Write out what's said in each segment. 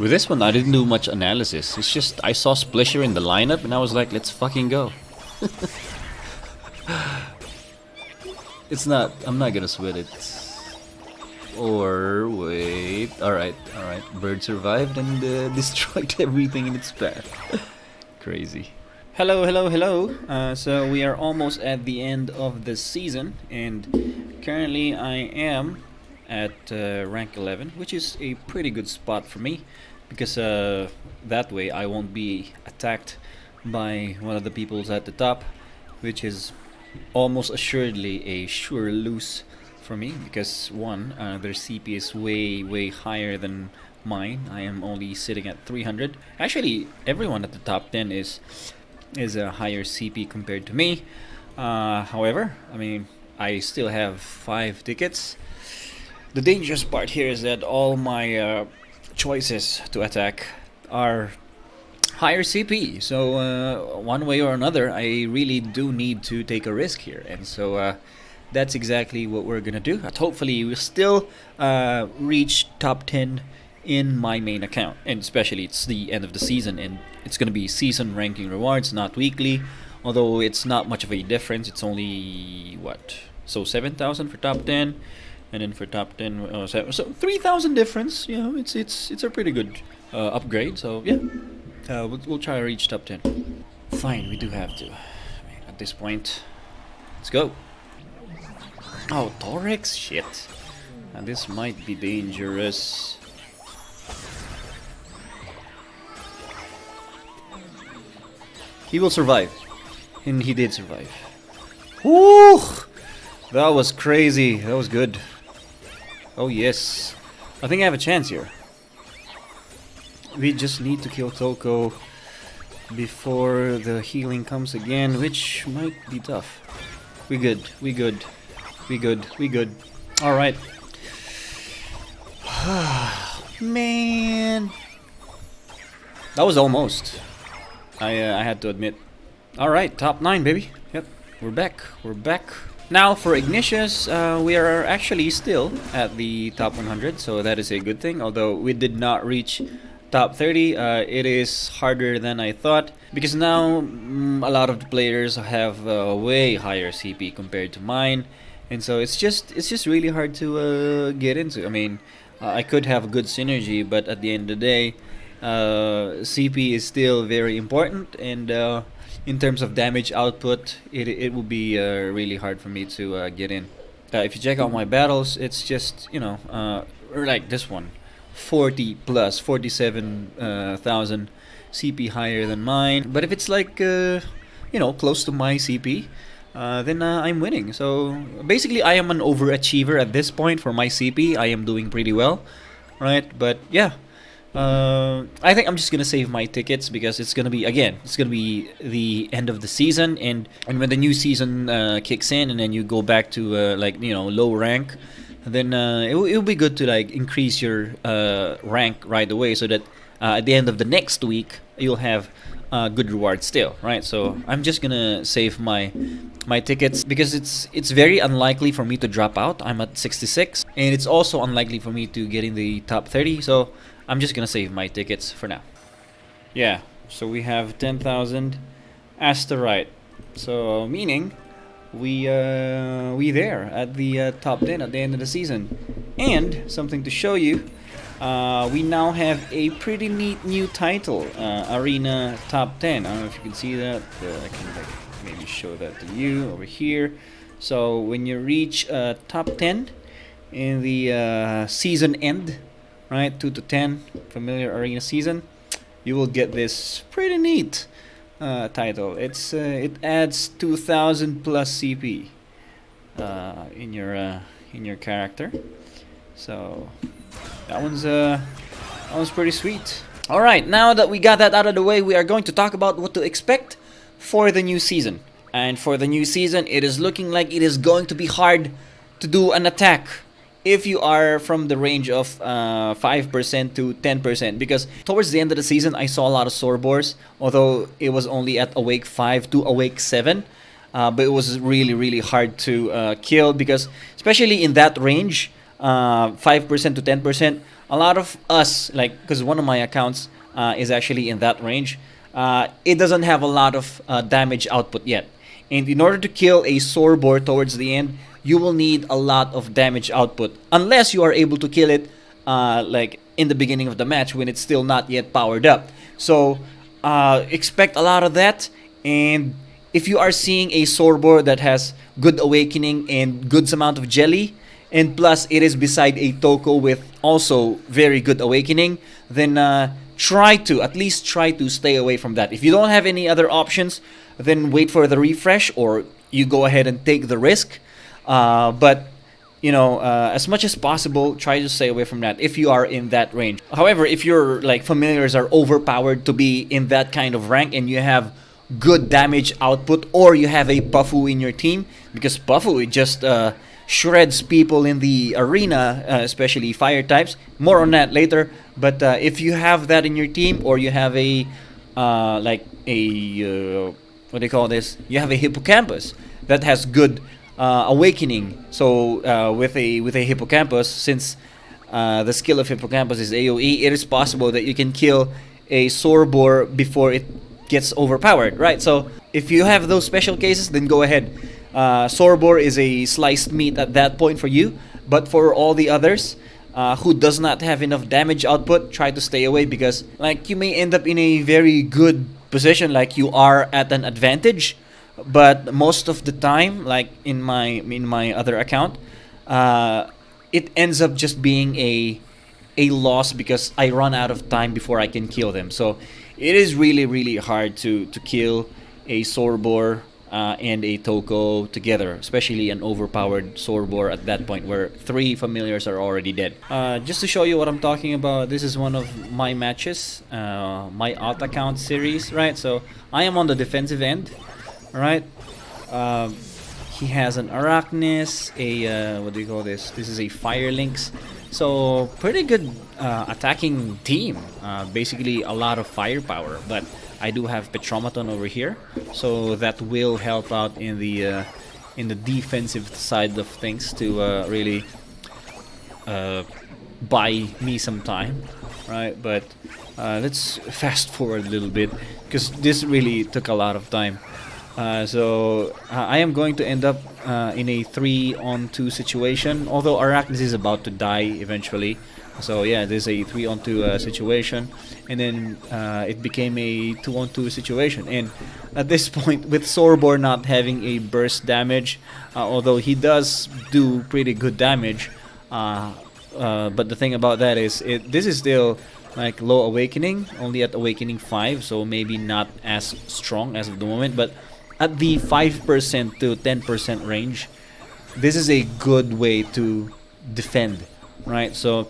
With this one, I didn't do much analysis. It's just I saw Splisher in the lineup and I was like, let's fucking go. It's not, I'm not gonna sweat it. Or wait, alright. Bird survived and destroyed everything in its path. Crazy. Hello. So we are almost at the end of the season, and currently I am at rank 11, which is a pretty good spot for me, because that way I won't be attacked by one of the peoples at the top, which is almost assuredly a sure lose for me, because one, their CP is way higher than mine. I am only sitting at 300. Actually, everyone at the top 10 is a higher CP compared to me. However, I mean, I still have 5 tickets. The dangerous part here is that all my choices to attack are higher CP. So one way or another, I really do need to take a risk here, and so that's exactly what we're gonna do. Hopefully, we'll still reach top 10 in my main account, and especially it's the end of the season, and it's gonna be season ranking rewards, not weekly. Although it's not much of a difference. It's only what, so 7,000 for top 10, and then for top 10, so 3,000 difference. You know, it's a pretty good upgrade. So yeah, we'll try to reach top 10. Fine, we do have to. I mean, at this point, let's go. Oh, Torex, shit. And this might be dangerous. He will survive. And he did survive. Woo! That was crazy. That was good. Oh yes. I think I have a chance here. We just need to kill Toko before the healing comes again, which might be tough. We good. Alright. Man. That was almost. I had to admit. Alright, top 9, baby. Yep, we're back. Now for Ignatius, we are actually still at the top 100, so that is a good thing. Although we did not reach top 30, it is harder than I thought, because now a lot of the players have way higher CP compared to mine, and so it's just really hard to get into. I mean, I could have a good synergy, but at the end of the day, CP is still very important, and in terms of damage output, it will be really hard for me to get in. If you check out my battles, it's just, you know, or like this one, 40 plus 47,000 CP higher than mine. But if it's like you know, close to my CP, then I'm winning. So basically, I am an overachiever at this point for my CP. I am doing pretty well, right? But yeah. I think I'm just gonna save my tickets, because it's gonna be the end of the season, and when the new season kicks in, and then you go back to like, you know, low rank, then it'll be good to like increase your rank right away, so that at the end of the next week you'll have good rewards still, right? So I'm just gonna save my tickets, because it's very unlikely for me to drop out. I'm at 66, and it's also unlikely for me to get in the top 30. So I'm just gonna save my tickets for now. Yeah, so we have 10,000 Asterite. So meaning we there at the top 10 at the end of the season. And something to show you, we now have a pretty neat new title, Arena Top 10. I don't know if you can see that. I can like maybe show that to you over here. So when you reach top 10 in the season end, right, 2 to 10 familiar arena season, you will get this pretty neat title. It adds 2,000 plus CP in your character. So that one's pretty sweet. All right, now that we got that out of the way, we are going to talk about what to expect for the new season. And for the new season, it is looking like it is going to be hard to do an attack if you are from the range of 5% to 10%, because towards the end of the season I saw a lot of Swordboards, although it was only at awake 5 to awake 7, but it was really hard to kill, because especially in that range, 5% to 10%, a lot of us, like, because one of my accounts is actually in that range, it doesn't have a lot of damage output yet. And in order to kill a Swordboard towards the end, you will need a lot of damage output. Unless you are able to kill it like in the beginning of the match when it's still not yet powered up. So expect a lot of that. And if you are seeing a Swordboard that has good awakening and good amount of jelly, and plus it is beside a Toko with also very good awakening, then at least try to stay away from that. If you don't have any other options, then wait for the refresh, or you go ahead and take the risk. But as much as possible, try to stay away from that if you are in that range. However, if your like familiars are overpowered to be in that kind of rank and you have good damage output, or you have a Buffoo in your team, because Buffoo just shreds people in the arena, especially fire types. More on that later. But if you have that in your team, or you have a what do you call this? You have a hippocampus that has good awakening. So with a hippocampus, since the skill of hippocampus is AOE, it is possible that you can kill a Swordboard before it gets overpowered, right? So if you have those special cases, then go ahead. Swordboard is a sliced meat at that point for you. But for all the others who does not have enough damage output, try to stay away, because like you may end up in a very good position, like you are at an advantage. But most of the time, like in my other account, it ends up just being a loss because I run out of time before I can kill them. So it is really, really hard to kill a Swordboard and a Toko together, especially an overpowered Swordboard at that point where 3 familiars are already dead. Just to show you what I'm talking about, this is one of my matches, my alt account series, right? So I am on the defensive end, right? He has an Arachnis, a what do you call this? This is a Fire Lynx. So pretty good attacking team. Basically a lot of firepower, but I do have Petromaton over here, so that will help out in the defensive side of things to really buy me some time, right? But let's fast forward a little bit, because this really took a lot of time. So I am going to end up in a 3-on-2 situation, although Arachnis is about to die eventually. So yeah, there's a 3-on-2 situation, and then it became a 2-on-2 situation. And at this point, with Swordboard not having a burst damage, although he does do pretty good damage, but the thing about that is this is still like low awakening, only at awakening 5, so maybe not as strong as of the moment, but at the 5% to 10% range, this is a good way to defend, right? So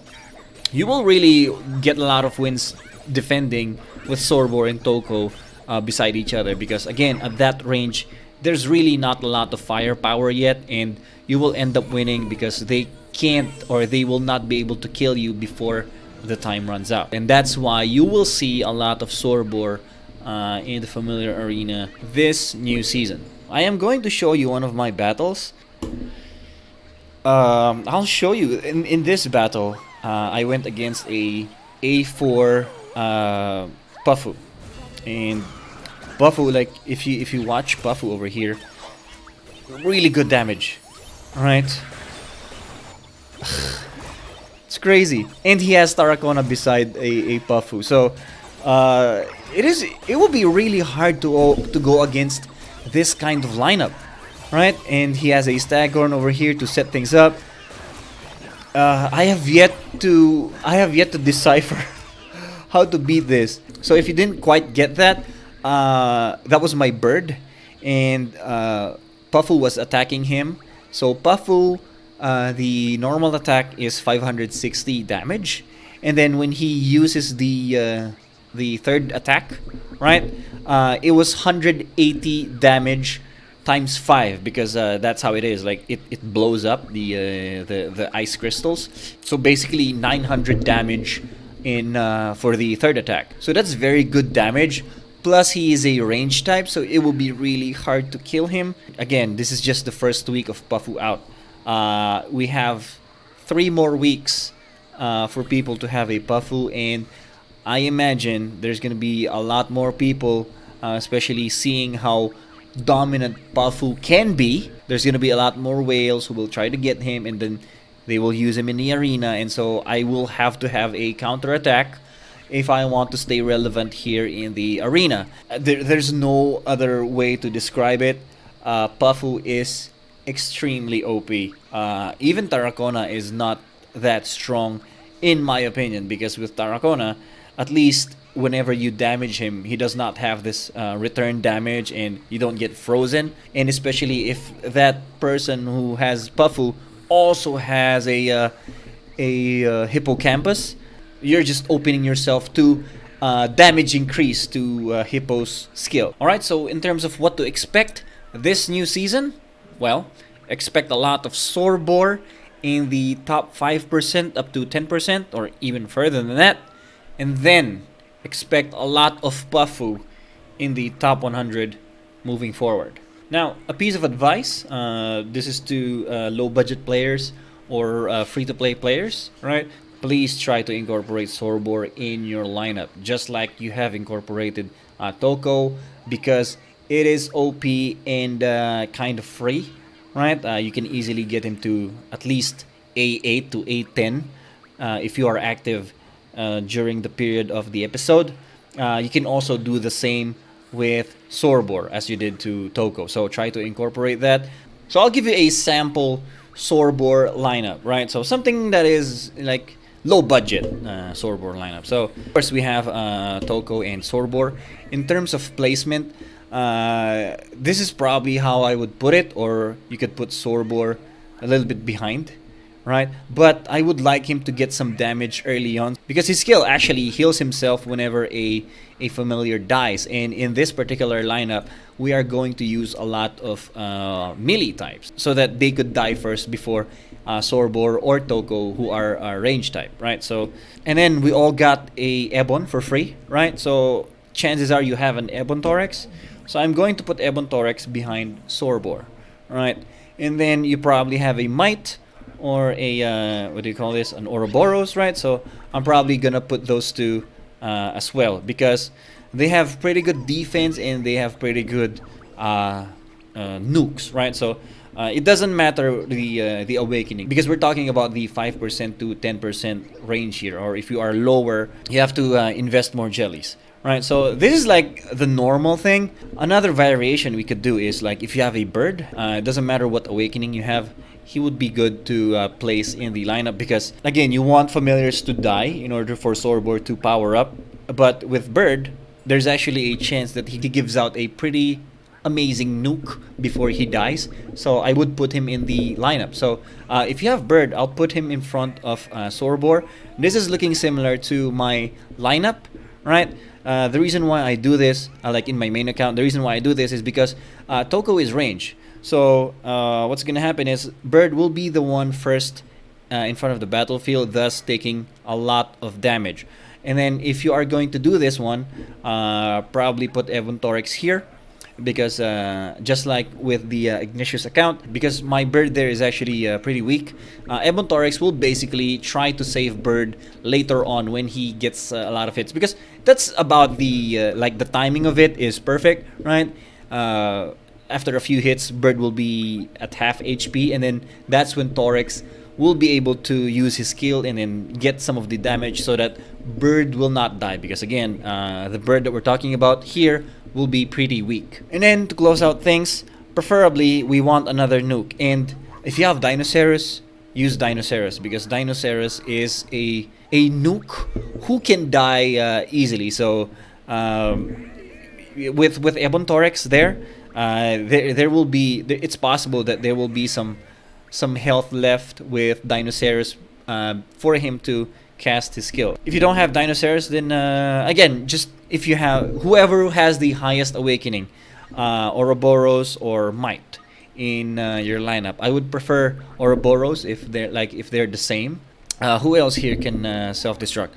you will really get a lot of wins defending with Swordboard and Toko beside each other, because again, at that range, there's really not a lot of firepower yet, and you will end up winning because they can't, or they will not be able to kill you before the time runs out. And that's why you will see a lot of Swordboard in the familiar arena this new season. I am going to show you one of my battles. I'll show you in this battle. I went against a A4 Buffoo, and Buffoo, like if you watch Buffoo over here, really good damage, right? It's crazy, and he has Tarakona beside a Buffoo, so it will be really hard to go against this kind of lineup, right? And he has a Staghorn over here to set things up. I have yet to decipher how to beat this. So if you didn't quite get that, that was my bird, and Puffoo was attacking him. So Puffoo, the normal attack is 560 damage, and then when he uses the third attack, right, it was 180 damage times 5, because that's how it is. Like it blows up the ice crystals. So basically 900 damage in for the third attack. So that's very good damage. Plus he is a range type, so it will be really hard to kill him. Again, this is just the first week of Puffoo out. We have 3 more weeks for people to have a Puffu, and I imagine there's gonna be a lot more people, especially seeing how dominant Puffu can be. There's gonna be a lot more whales who will try to get him, and then they will use him in the arena, and so I will have to have a counter attack if I want to stay relevant here in the arena. There's no other way to describe it. Puffu is extremely OP. Even Tarracona is not that strong, in my opinion, because with Tarracona, at least whenever you damage him, he does not have this return damage, and you don't get frozen. And especially if that person who has Puffu also has a hippocampus, you're just opening yourself to damage increase to Hippo's skill. Alright, so in terms of what to expect this new season, well, expect a lot of Swordboard in the top 5% up to 10% or even further than that. And then expect a lot of Puffu in the top 100 moving forward. Now, a piece of advice, this is to low budget players or free-to-play players, right? Please try to incorporate Swordboard in your lineup, just like you have incorporated Toko, because it is OP and kind of free, right? You can easily get him to at least A8 to A10 if you are active during the period of the episode. You can also do the same with Swordboard as you did to Toko, so try to incorporate that. So I'll give you a sample Swordboard lineup, right? So something that is like low budget Swordboard lineup. So first we have Toko and Swordboard. In terms of placement, this is probably how I would put it, or you could put Swordboard a little bit behind, right? But I would like him to get some damage early on, because his skill actually heals himself whenever a familiar dies. And in this particular lineup, we are going to use a lot of melee types, so that they could die first before Swordboard or Toko, who are range type, right? So, and then we all got a Ebon for free, right? So chances are you have an Ebon Thorax. So I'm going to put Ebon Thorax behind Swordboard, right? And then you probably have a Might or a what do you call this? An Ouroboros, right? So I'm probably gonna put those two as well, because they have pretty good defense and they have pretty good nukes, right? So it doesn't matter the awakening, because we're talking about the 5% to 10% range here, or if you are lower, you have to invest more jellies, right? So this is like the normal thing. Another variation we could do is, like, if you have a bird, it doesn't matter what awakening you have, he would be good to place in the lineup, because again, you want familiars to die in order for Swordboard to power up. But with bird, there's actually a chance that he gives out a pretty amazing nuke before he dies, so I would put him in the lineup. So if you have bird, I'll put him in front of Swordboard. This is looking similar to my lineup, right? The reason why I do this, like in my main account, the reason why I do this is because Toko is range. So what's gonna happen is bird will be the one first in front of the battlefield, thus taking a lot of damage. And then if you are going to do this one, probably put Ebon Thorax here, because just like with the Ignatius account, because my bird there is actually pretty weak, Ebon Thorax will basically try to save bird later on when he gets a lot of hits, because that's about the like the timing of it is perfect, right? After a few hits, bird will be at half HP, and then that's when Thorax will be able to use his skill and then get some of the damage, so that bird will not die, because again, the bird that we're talking about here will be pretty weak. And then to close out things, preferably we want another nuke, and if you have Dinoceras, use Dinoceras, because Dinoceras is a nuke who can die easily. So with Ebon Thorax there will be, it's possible that there will be some health left with Dinoceras for him to cast his skill. If you don't have Dinoceras, then again, just if you have whoever has the highest awakening, Ouroboros or Might in your lineup. I would prefer Ouroboros if they're the same. Who else here can self-destruct?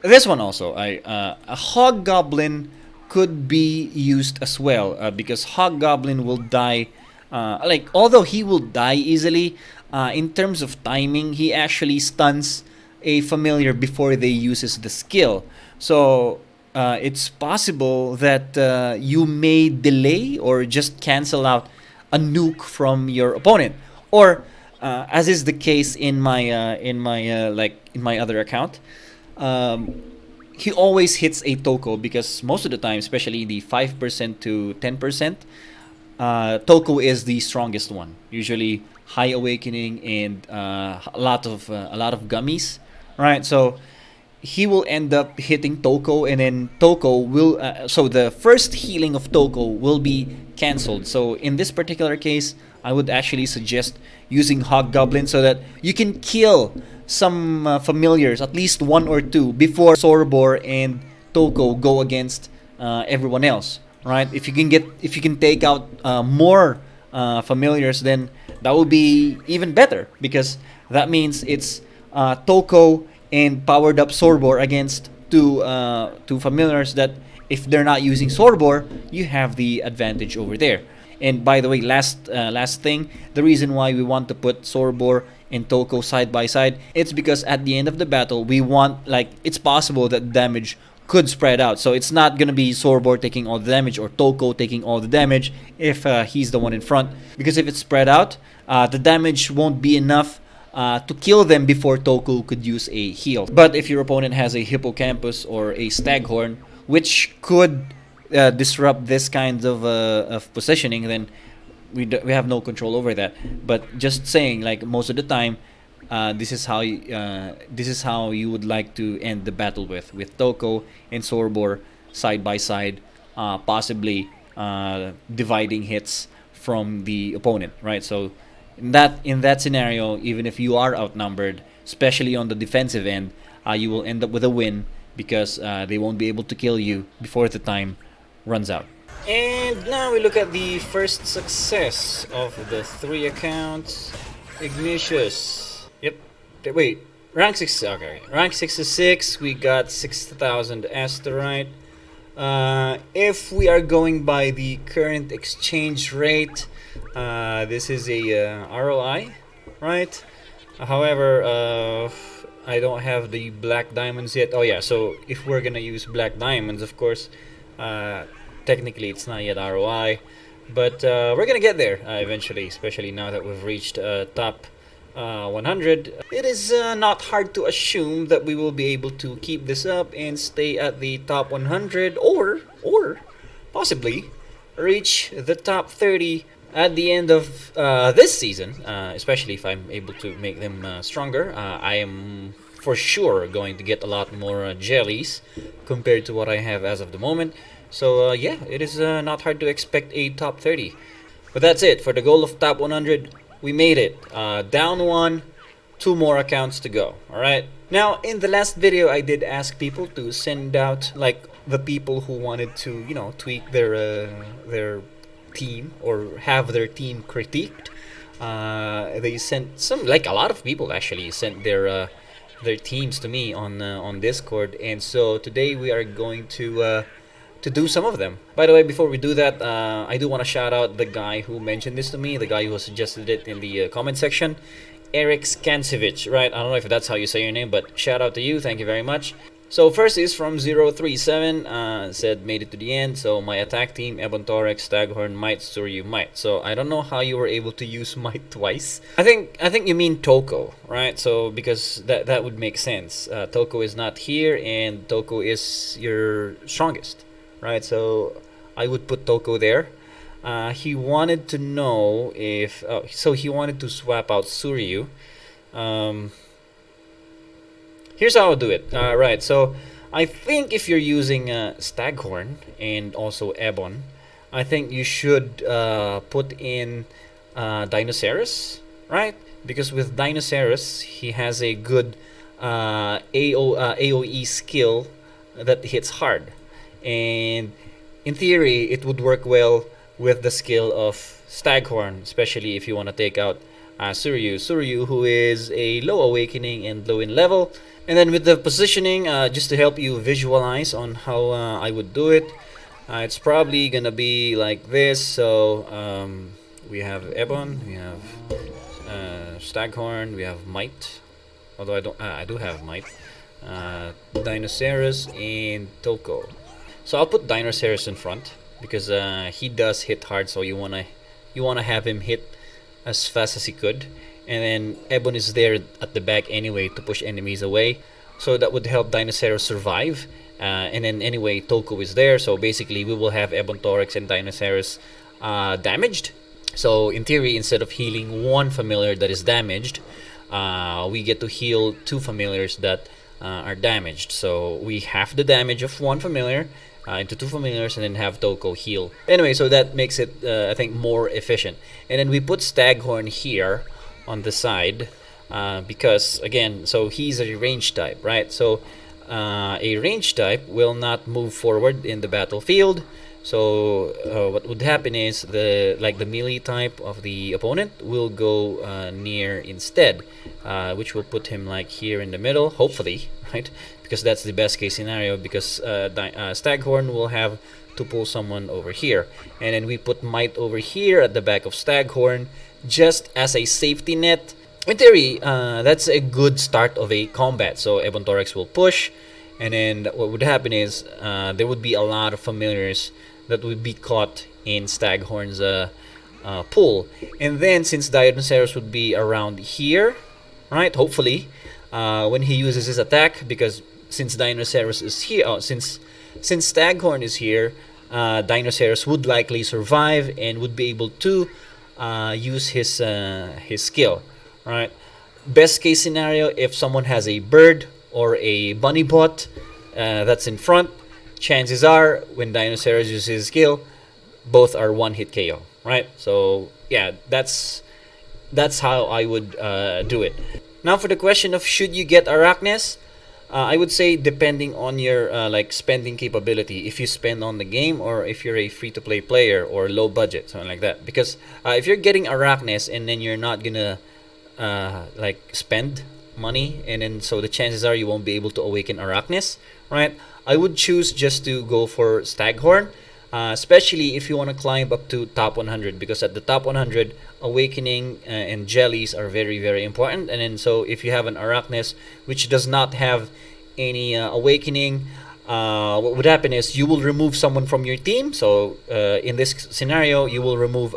This one also, a Hog Goblin could be used as well, because Hog Goblin will die. Although he will die easily, in terms of timing, he actually stuns a familiar before they uses the skill. So it's possible that you may delay or just cancel out a nuke from your opponent, or as is the case in my other account. Um, he always hits a Toko because most of the time, especially the 5% to 10%, Toko is the strongest one. Usually high awakening and a lot of gummies, right? So he will end up hitting Toko, and then Toko will. So the first healing of Toko will be cancelled. So in this particular case, I would actually suggest using Hobgoblin so that you can kill some familiars, at least one or two, before Swordboard and Toko go against everyone else. Right? If you can take out more familiars, then that would be even better because that means it's Toko and powered up Swordboard against two familiars that if they're not using Swordboard, you have the advantage over there. And by the way, last thing, the reason why we want to put Swordboard and Toko side by side, it's because at the end of the battle, we want, like, it's possible that damage could spread out. So it's not gonna be Swordboard taking all the damage or Toko taking all the damage if he's the one in front. Because if it's spread out, the damage won't be enough to kill them before Toko could use a heal. But if your opponent has a Hippocampus or a Staghorn, which could disrupt this kind of positioning, then we have no control over that. But just saying, like, most of the time, this is how you would like to end the battle with Toko and Swordboard side by side, possibly dividing hits from the opponent, right? So in that scenario, even if you are outnumbered, especially on the defensive end, you will end up with a win because they won't be able to kill you before the time runs out. And now we look at the first success of the 3 accounts. Ignatius. Yep. Wait. Rank 6. Okay. Rank 66. We got 6,000 asterite. If we are going by the current exchange rate, this is a ROI, right? However, I don't have the black diamonds yet. Oh yeah. So if we're gonna use black diamonds, of course, technically it's not yet ROI, but we're gonna get there eventually, especially now that we've reached top 100. It is not hard to assume that we will be able to keep this up and stay at the top 100, or possibly reach the top 30 at the end of this season, especially if I'm able to make them stronger. I am for sure going to get a lot more jellies compared to what I have as of the moment. So yeah, it is not hard to expect a top 30. But that's it for the goal of top 100. We made it. Down 1, 2 more accounts to go. Alright. Now, in the last video, I did ask people to send out, like, the people who wanted to, you know, tweak their team or have their team critiqued. They sent some, like, a lot of people actually sent their teams to me on Discord, and so today we are going to do some of them. By the way, before we do that, I do want to shout out the guy who mentioned this to me, the guy who suggested it in the comment section, Eric Skansevich, right? I don't know if that's how you say your name, but shout out to you. Thank you very much. So first is from 037, said made it to the end. So my attack team, Ebon Torex, Staghorn, Might, Suryu, Might. So I don't know how you were able to use Might twice. I think you mean Toko, right? So because that would make sense. Toko is not here, and Toko is your strongest, right? So I would put Toko there. He wanted to know if so he wanted to swap out Suryu. Here's how I'll do it. Right, so I think if you're using Staghorn and also Ebon, I think you should put in Dinoceras, right? Because with Dinoceras, he has a good AoE skill that hits hard. And in theory, it would work well with the skill of Staghorn, especially if you want to take out Suryu, who is a low awakening and low in level. And then with the positioning, just to help you visualize on how I would do it, it's probably gonna be like this. So we have Ebon, we have Staghorn, we have Might, Although I do have might. Dinosaurus and Toko. So I'll put Dinosaurus in front because he does hit hard. So you wanna have him hit as fast as he could, and then Ebon is there at the back anyway to push enemies away. So that would help Dinosaurus survive. And then anyway, Toko is there. So basically, we will have Ebon Thorax and Dinosaurus damaged. So in theory, instead of healing one familiar that is damaged, we get to heal two familiars that are damaged. So we have the damage of one familiar into two familiars, and then have Toko heal. Anyway, so that makes it, I think, more efficient. And then we put Staghorn here on the side because, again, so he's a range type, right? So a range type will not move forward in the battlefield. So what would happen is the melee type of the opponent will go near instead, which will put him like here in the middle, hopefully, right? Because that's the best case scenario. Because Staghorn will have to pull someone over here, and then we put Might over here at the back of Staghorn, just as a safety net. In theory, that's a good start of a combat. So Ebon Thorax will push, and then what would happen is there would be a lot of familiars that would be caught in Staghorn's pull. And then since Dinosaurus would be around here, right, hopefully, when he uses his attack, because since Dinosaurus is here, since Staghorn is here, Dinosaurus would likely survive and would be able to use his skill, right? Best case scenario, if someone has a bird or a bunny bot that's in front, chances are when Dinosaurus uses his skill, both are one hit KO, right? So yeah, that's how I would do it. Now for the question of should you get Arachnes, I would say depending on your spending capability, if you spend on the game or if you're a free-to-play player or low budget, something like that. Because if you're getting Arachnes and then you're not gonna spend money, and then so the chances are you won't be able to awaken Arachnes, right? I would choose just to go for Staghorn, especially if you want to climb up to top 100, because at the top 100, awakening and jellies are very, very important. And then so if you have an Arachnes which does not have any awakening, what would happen is you will remove someone from your team. So in this scenario, you will remove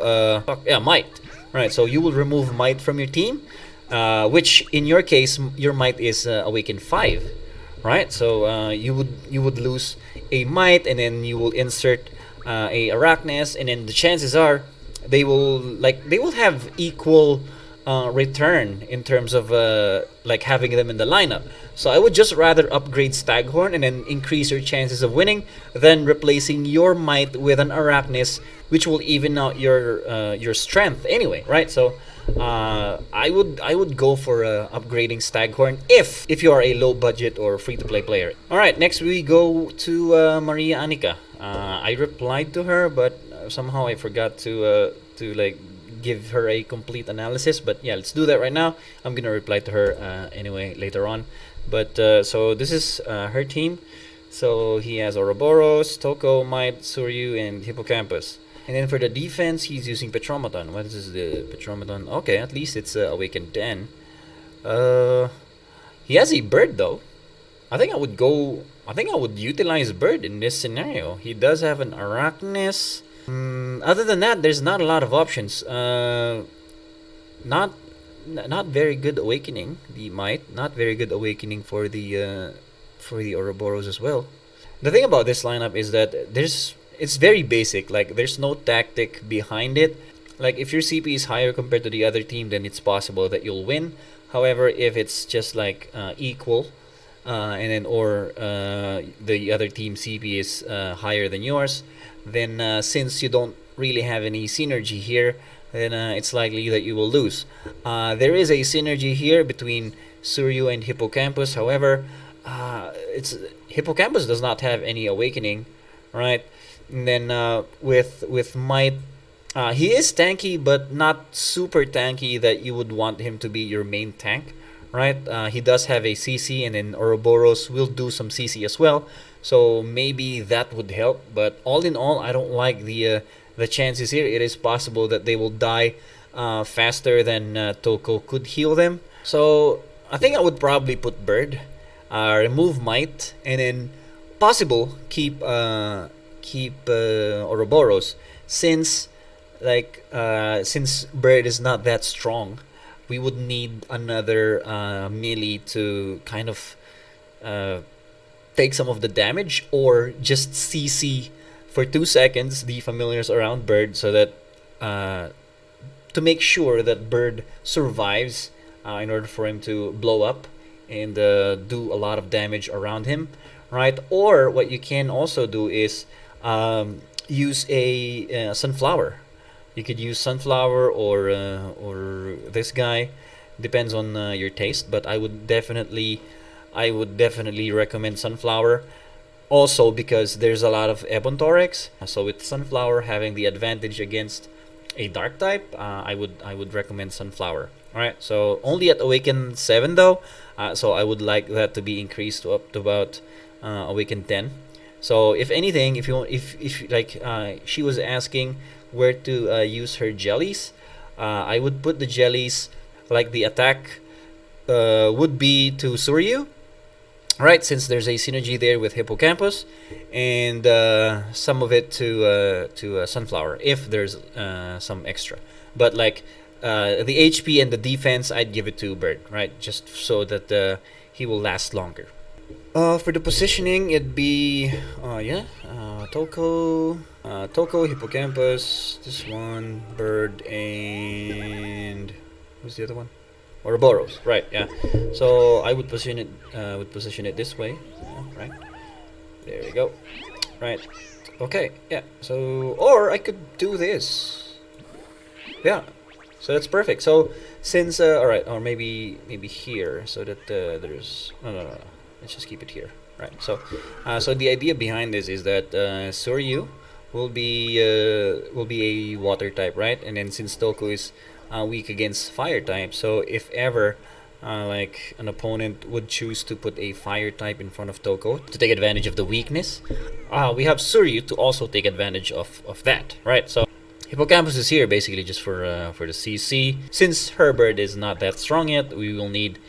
Might, right? So you will remove Might from your team, which in your case, your Might is awaken 5. Right, so you would lose a Might, and then you will insert a Arachnes, and then the chances are they will have equal return in terms of having them in the lineup. So I would just rather upgrade Staghorn and then increase your chances of winning than replacing your Might with an Arachnes, which will even out your strength anyway, right? So I would go for upgrading Staghorn if you are a low budget or free to play player. All right, next we go to Maria Anika. I replied to her, but somehow I forgot to give her a complete analysis. But yeah, let's do that right now. I'm gonna reply to her anyway later on. But so this is her team. So he has Ouroboros, Toko, Might, Suryu, and Hippocampus. And then for the defense, he's using Petromaton. What is the Petromaton? Okay, at least it's Awakened 10. He has a bird though. I think I would utilize bird in this scenario. He does have an Arachnes. Other than that, there's not a lot of options. Not very good awakening. The Might, not very good awakening for the Ouroboros as well. The thing about this lineup is that it's very basic. Like there's no tactic behind it. Like if your CP is higher compared to the other team, then it's possible that you'll win. However, if it's just equal, and then or the other team CP is higher than yours, then since you don't really have any synergy here, then it's likely that you will lose. There is a synergy here between Suryu and Hippocampus. However, Hippocampus does not have any awakening, right? And then with Might, he is tanky, but not super tanky that you would want him to be your main tank, right? He does have a CC, and then Ouroboros will do some CC as well, so maybe that would help. But all in all, I don't like the chances here. It is possible that they will die faster than Toko could heal them. So I think I would probably put Bird, remove Might, and then possible keep Ouroboros, since since Bird is not that strong, we would need another melee to kind of uh, take some of the damage, or just CC for 2 seconds the familiars around Bird, so that uh, to make sure that Bird survives, in order for him to blow up and do a lot of damage around him, right? Or what you can also do is use a Sunflower. You could use Sunflower or this guy, depends on your taste. But I would definitely recommend Sunflower. Also, because there's a lot of Ebon Thorax, so with Sunflower having the advantage against a Dark type, I would recommend Sunflower. All right, so only at Awaken 7 though, so I would like that to be increased to up to about Awaken 10. So if anything, if you want, if like she was asking where to use her jellies, I would put the jellies like the attack would be to Suryu, right? Since there's a synergy there with Hippocampus, and some of it to Sunflower if there's some extra. But like the HP and the defense, I'd give it to Bird, right? Just so that he will last longer. For the positioning, it'd be Toko, Hippocampus, this one, Bird, and who's the other one? Ouroboros, right? Yeah. So I would position it this way, right? There we go. Right. Okay. Yeah. So, or I could do this. Yeah. So that's perfect. So since all right, or maybe here, so that there's no. Let's just keep it here. Right. So so the idea behind this is that Soryu will be a water type, right? And then since Toku is weak against fire type, so if ever like an opponent would choose to put a fire type in front of Toko to take advantage of the weakness, we have Suryu to also take advantage of that, right? So Hippocampus is here basically just for the CC. Since Herbert is not that strong yet, we will need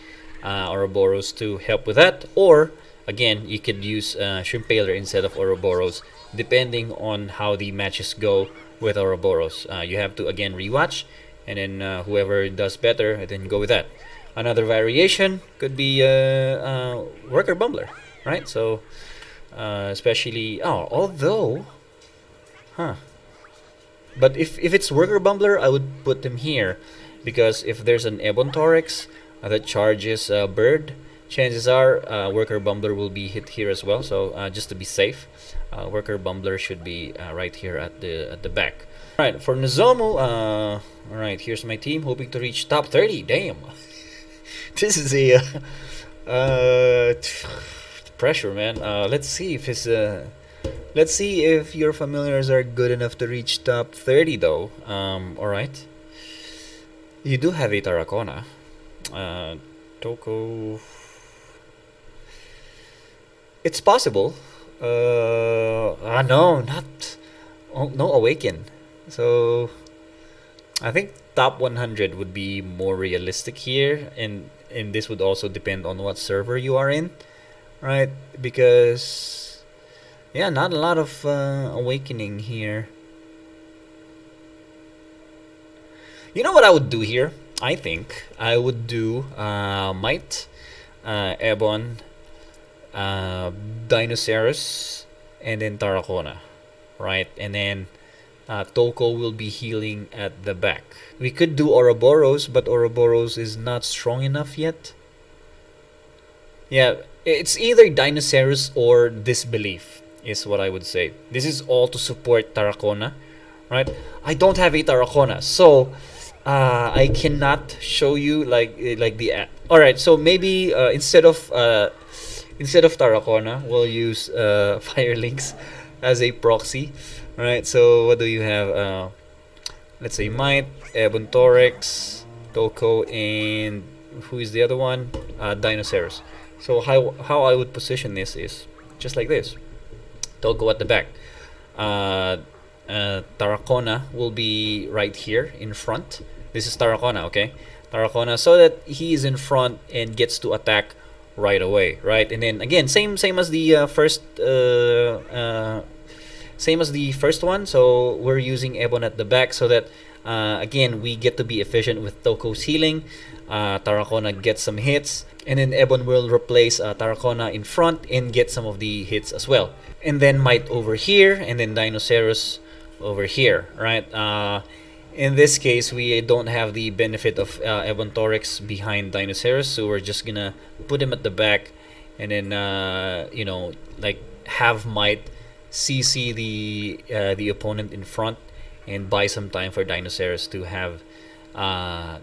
Ouroboros to help with that. Or again, you could use Shrimpaler instead of Ouroboros, depending on how the matches go with Ouroboros. You have to again rewatch, and then whoever does better, then go with that. Another variation could be Worker Bumbler, right? So especially but if it's Worker Bumbler, I would put him here, because if there's an Ebon Thorax that charges Bird, chances are Worker Bumbler will be hit here as well. So just to be safe, Worker Bumbler should be right here at the back. All right, for Nozomu, all right, here's my team hoping to reach top 30. Damn, this is a pressure, man. Let's see if your familiars are good enough to reach top 30 though. All right, you do have a Tarracona. Toko, it's possible. No, not no Awaken. So I think top 100 would be more realistic here, and this would also depend on what server you are in, right? Because yeah, not a lot of Awakening here. You know what I would do here? I think I would do Might, Ebon, Dinosaurus, and then Tarracona, right? And then Toko will be healing at the back. We could do Ouroboros, but Ouroboros is not strong enough yet. Yeah, it's either Dinosaurus or Disbelief is what I would say. This is all to support Tarracona, right? I don't have a Tarracona, so I cannot show you like the. All right, so maybe instead of Tarracona, we'll use Firelinks as a proxy. All right, so what do you have? Let's say Might, Ebon Thorax, Toko, and who is the other one? Dinosaurus. So how I would position this is just like this. Toko at the back. Tarracona will be right here in front. This is Tarracona, okay? Tarracona, so that he is in front and gets to attack right away, right? And then again, same as the same as the first one. So we're using Ebon at the back so that again we get to be efficient with Toko's healing. Tarracona gets some hits, and then Ebon will replace Tarracona in front and get some of the hits as well. And then Might over here, and then Dinoceros over here, right? In this case, we don't have the benefit of Ebon Torix behind Dinoceros, so we're just gonna put him at the back, and then you know, like have Might CC the opponent in front and buy some time for Dinoceros to have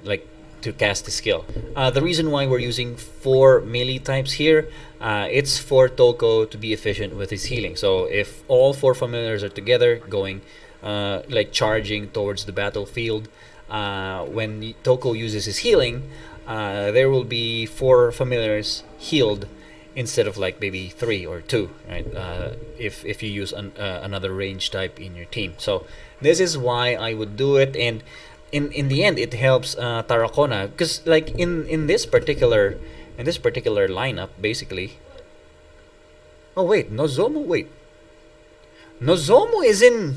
like to cast the skill. The reason why we're using 4 melee types here, it's for Toko to be efficient with his healing. So if all 4 familiars are together going like charging towards the battlefield, when Toko uses his healing, there will be 4 familiars healed instead of like maybe 3 or 2, right? If you use another range type in your team. So this is why I would do it, and in the end it helps Tarracona, because like in this particular lineup, basically. Oh wait, Nozomo. Wait, Nozomo is in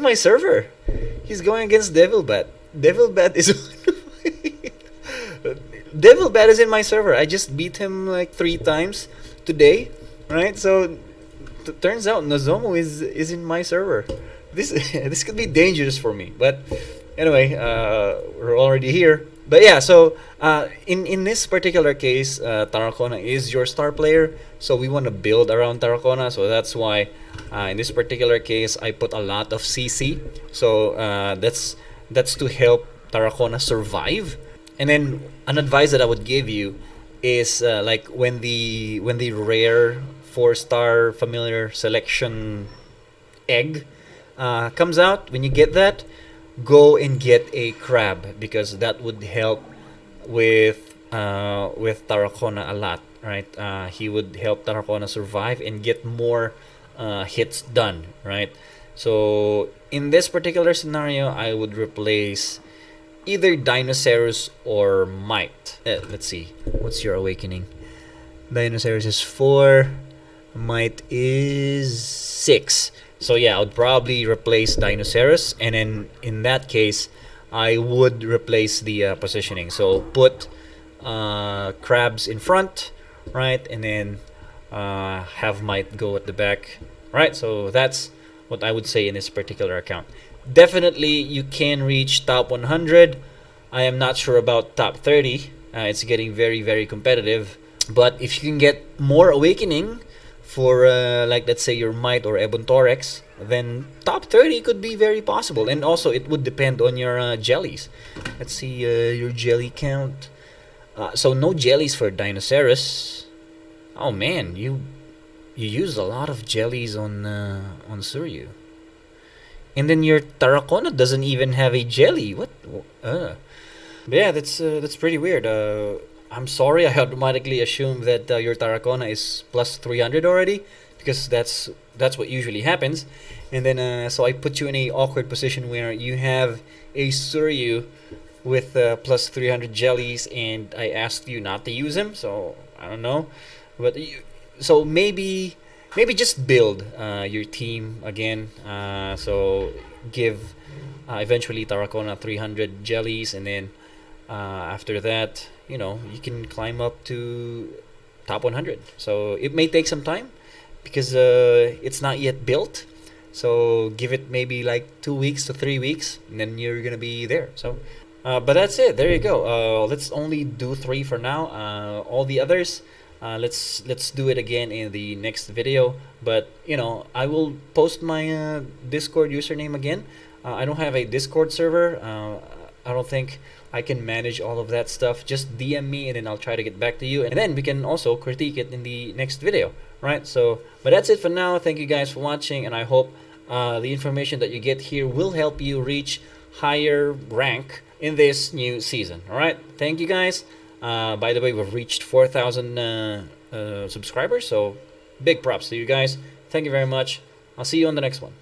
my server. He's going against Devil Bat. Devil Bat is Devil Bat is in my server. I just beat him like 3 times today, right? So turns out Nozomo is in my server. This this could be dangerous for me, but anyway, we're already here. But yeah, so in this particular case, Tarracona is your star player, so we want to build around Tarracona. So that's why in this particular case I put a lot of CC. So that's to help Tarracona survive. And then an advice that I would give you is like when the rare 4-star familiar selection egg comes out, when you get that, go and get a crab, because that would help with Tarracona a lot, right? He would help Tarracona survive and get more hits done, right? So in this particular scenario, I would replace either Dinoceros or Might. Let's see, what's your awakening? Dinoceros is 4, Might is 6. So yeah, I would probably replace Dinoceros, and then in that case, I would replace the positioning. So put crabs in front, right, and then have Might go at the back, right? So that's what I would say in this particular account. Definitely, you can reach top 100. I am not sure about top 30. It's getting very, very competitive. But if you can get more awakening for like let's say your Might or Ebon Torex, then top 30 could be very possible. And also it would depend on your jellies. Let's see your jelly count. So no jellies for Dinoceros. Oh man, you used a lot of jellies on Suryu. And then your Tarracona doesn't even have a jelly. What? But yeah, that's pretty weird. I'm sorry, I automatically assumed that your Tarracona is plus 300 already, because that's what usually happens. And then so I put you in a awkward position where you have a Suryu with plus 300 jellies, and I asked you not to use him. So I don't know, but so maybe just build your team again. So give eventually Tarracona 300 jellies, and then after that, you know, you can climb up to top 100. So it may take some time because it's not yet built. So give it maybe like 2 weeks to 3 weeks, and then you're gonna be there. So but that's it. There you go. Let's only do 3 for now. All the others, let's do it again in the next video. But you know, I will post my Discord username again. I don't have a Discord server. I don't think I can manage all of that stuff. Just DM me, and then I'll try to get back to you, and then we can also critique it in the next video, right? So but that's it for now. Thank you guys for watching, and I hope the information that you get here will help you reach higher rank in this new season. All right, thank you guys. By the way, we've reached 4,000 subscribers, so big props to you guys. Thank you very much. I'll see you on the next one.